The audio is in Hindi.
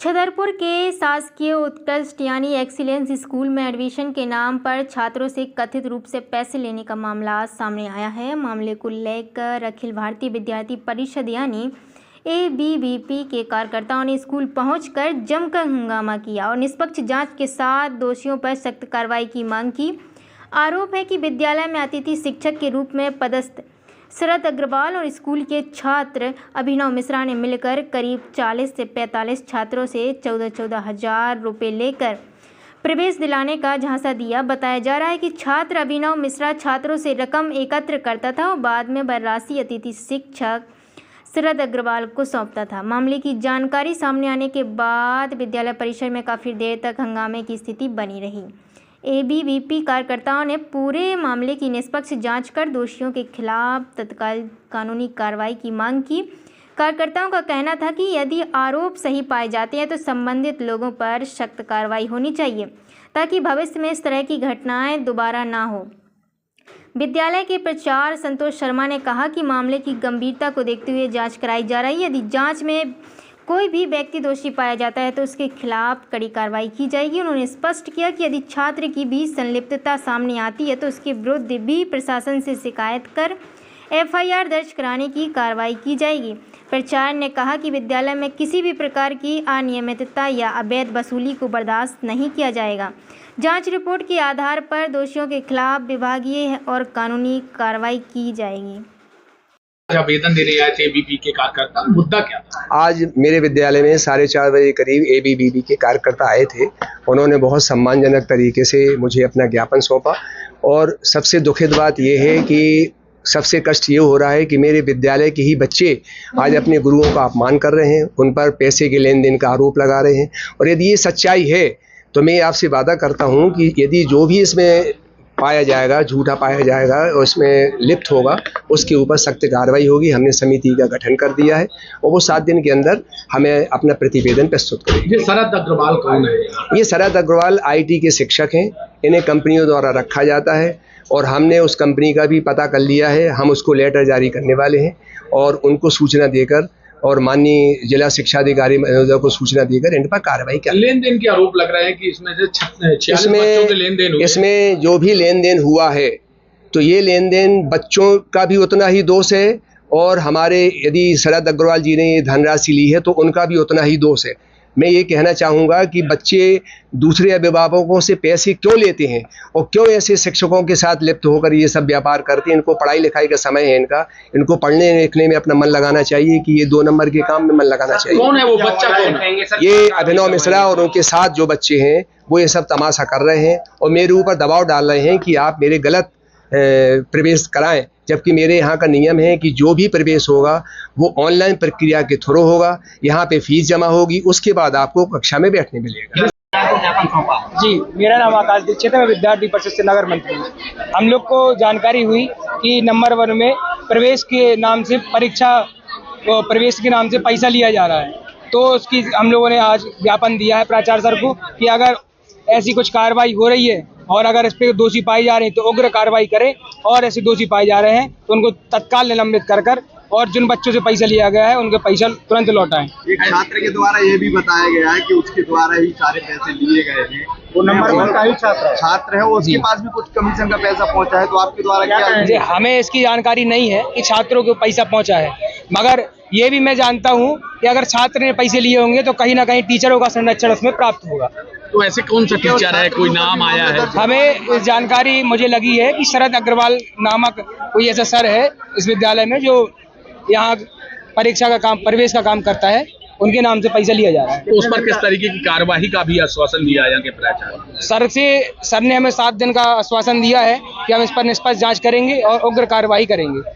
छतरपुर के शासकीय उत्कृष्ट यानी एक्सीलेंस स्कूल में एडमिशन के नाम पर छात्रों से कथित रूप से पैसे लेने का मामला सामने आया है। मामले को लेकर अखिल भारतीय विद्यार्थी परिषद यानी ABVP के कार्यकर्ताओं ने स्कूल पहुंचकर जमकर हंगामा किया और निष्पक्ष जांच के साथ दोषियों पर सख्त कार्रवाई की मांग की। आरोप है कि विद्यालय में अतिथि शिक्षक के रूप में पदस्थ शरद अग्रवाल और स्कूल के छात्र अभिनव मिश्रा ने मिलकर करीब 40 से 45 छात्रों से 14-14 हज़ार रुपये लेकर प्रवेश दिलाने का झांसा दिया। बताया जा रहा है कि छात्र अभिनव मिश्रा छात्रों से रकम एकत्र करता था और बाद में वह राशि अतिथि शिक्षक शरद अग्रवाल को सौंपता था। मामले की जानकारी सामने आने के बाद विद्यालय परिसर में काफ़ी देर तक हंगामे की स्थिति बनी रही। ABVP कार्यकर्ताओं ने पूरे मामले की निष्पक्ष जांच कर दोषियों के खिलाफ तत्काल कानूनी कार्रवाई की मांग की। कार्यकर्ताओं का कहना था कि यदि आरोप सही पाए जाते हैं तो संबंधित लोगों पर सख्त कार्रवाई होनी चाहिए ताकि भविष्य में इस तरह की घटनाएं दोबारा ना हो। विद्यालय के प्राचार्य संतोष शर्मा ने कहा कि मामले की गंभीरता को देखते हुए जांच कराई जा रही है। यदि जांच में कोई भी व्यक्ति दोषी पाया जाता है तो उसके खिलाफ कड़ी कार्रवाई की जाएगी। उन्होंने स्पष्ट किया कि यदि छात्र की भी संलिप्तता सामने आती है तो उसके विरुद्ध भी प्रशासन से शिकायत कर FIR दर्ज कराने की कार्रवाई की जाएगी। प्राचार्य ने कहा कि विद्यालय में किसी भी प्रकार की अनियमितता या अवैध वसूली को बर्दाश्त नहीं किया जाएगा। जांच रिपोर्ट के आधार पर दोषियों के खिलाफ विभागीय और कानूनी कार्रवाई की जाएगी। आवेदन देने आए थे ABVP के कार्यकर्ता, मुद्दा क्या था? आज मेरे विद्यालय में 4:30 बजे करीब ABVP के कार्यकर्ता आए थे। उन्होंने बहुत सम्मानजनक तरीके से मुझे अपना ज्ञापन सौंपा और सबसे दुखद बात यह है कि सबसे कष्ट ये हो रहा है कि मेरे विद्यालय के ही बच्चे आज अपने गुरुओं का अपमान कर रहे हैं, उन पर पैसे के लेन देन का आरोप लगा रहे हैं। और यदि ये सच्चाई है तो मैं आपसे वादा करता हूँ कि यदि जो भी इसमें पाया जाएगा, झूठा पाया जाएगा और उसमें लिप्त होगा, उसके ऊपर सख्त कार्रवाई होगी। हमने समिति का गठन कर दिया है और वो 7 दिन के अंदर हमें अपना प्रतिवेदन प्रस्तुत करेंगे। ये शरद अग्रवाल कौन है? ये शरद अग्रवाल IT के शिक्षक हैं। इन्हें कंपनियों द्वारा रखा जाता है और हमने उस कंपनी का भी पता कर लिया है। हम उसको लेटर जारी करने वाले हैं और उनको सूचना देकर और माननीय जिला शिक्षा अधिकारी महोदय को सूचना देकर इन पर कार्रवाई कर। लेन देन के आरोप लग रहे हैं कि इसमें से 46 बच्चों के लेन देन हुए। इसमें जो भी लेन देन हुआ है तो ये लेन देन बच्चों का भी उतना ही दोष है और हमारे यदि शरद अग्रवाल जी ने ये धनराशि ली है तो उनका भी उतना ही दोष है। मैं ये कहना चाहूँगा कि बच्चे दूसरे अभिभावकों से पैसे क्यों लेते हैं और क्यों ऐसे शिक्षकों के साथ लिप्त होकर ये सब व्यापार करते हैं। इनको पढ़ाई लिखाई का समय है, इनको पढ़ने लिखने में अपना मन लगाना चाहिए कि ये 2 नंबर के काम में मन लगाना चाहिए। कौन है वो बच्चा? कौन है? ये अभिनव मिश्रा और उनके साथ जो बच्चे हैं वो ये सब तमाशा कर रहे हैं और मेरे ऊपर दबाव डाल रहे हैं कि आप मेरे गलत प्रवेश कराएं, जबकि मेरे यहाँ का नियम है कि जो भी प्रवेश होगा वो ऑनलाइन प्रक्रिया के थ्रू होगा। यहाँ पे फीस जमा होगी, उसके बाद आपको कक्षा में बैठने मिलेगा। जी, मेरा नाम आकाश दीक्षित है, मैं विद्यार्थी परिषद से नगर मंत्री हूँ। हम लोग को जानकारी हुई कि नंबर 1 में प्रवेश के नाम से प्रवेश के नाम से पैसा लिया जा रहा है, तो उसकी हम लोगों ने आज ज्ञापन दिया है प्राचार्य सर को कि अगर ऐसी कुछ कार्रवाई हो रही है और अगर इस पे दोषी पाए जा रहे हैं तो उग्र कार्रवाई करें और ऐसे दोषी पाए जा रहे हैं तो उनको तत्काल निलंबित कर और जिन बच्चों से पैसा लिया गया है उनके पैसा तुरंत लौटाएं। एक छात्र के द्वारा ये भी बताया गया है कि उसके द्वारा ही सारे पैसे लिए गए हैं। वो नंबर 1 का ही छात्र है, उसके पास भी कुछ कमीशन का पैसा पहुंचा है, तो आपके द्वारा क्या? हमें इसकी जानकारी नहीं है कि छात्रों को पैसा पहुंचा है, मगर ये भी मैं जानता हूँ कि अगर छात्र ने पैसे लिए होंगे तो कहीं ना कहीं टीचरों का संरक्षण उसमें प्राप्त होगा। तो ऐसे कौन सा टीचर है, कोई नाम आया है? हमें जानकारी मुझे लगी है कि शरद अग्रवाल नामक कोई ऐसा सर है इस विद्यालय में जो यहाँ परीक्षा का काम, प्रवेश का काम करता है, उनके नाम से पैसा लिया जा रहा है। तो उस पर किस तरीके की कार्यवाही का भी आश्वासन दिया है प्राचार्य? सर ने हमें 7 दिन का आश्वासन दिया है कि हम इस पर निष्पक्ष जांच करेंगे और उग्र कार्रवाई करेंगे।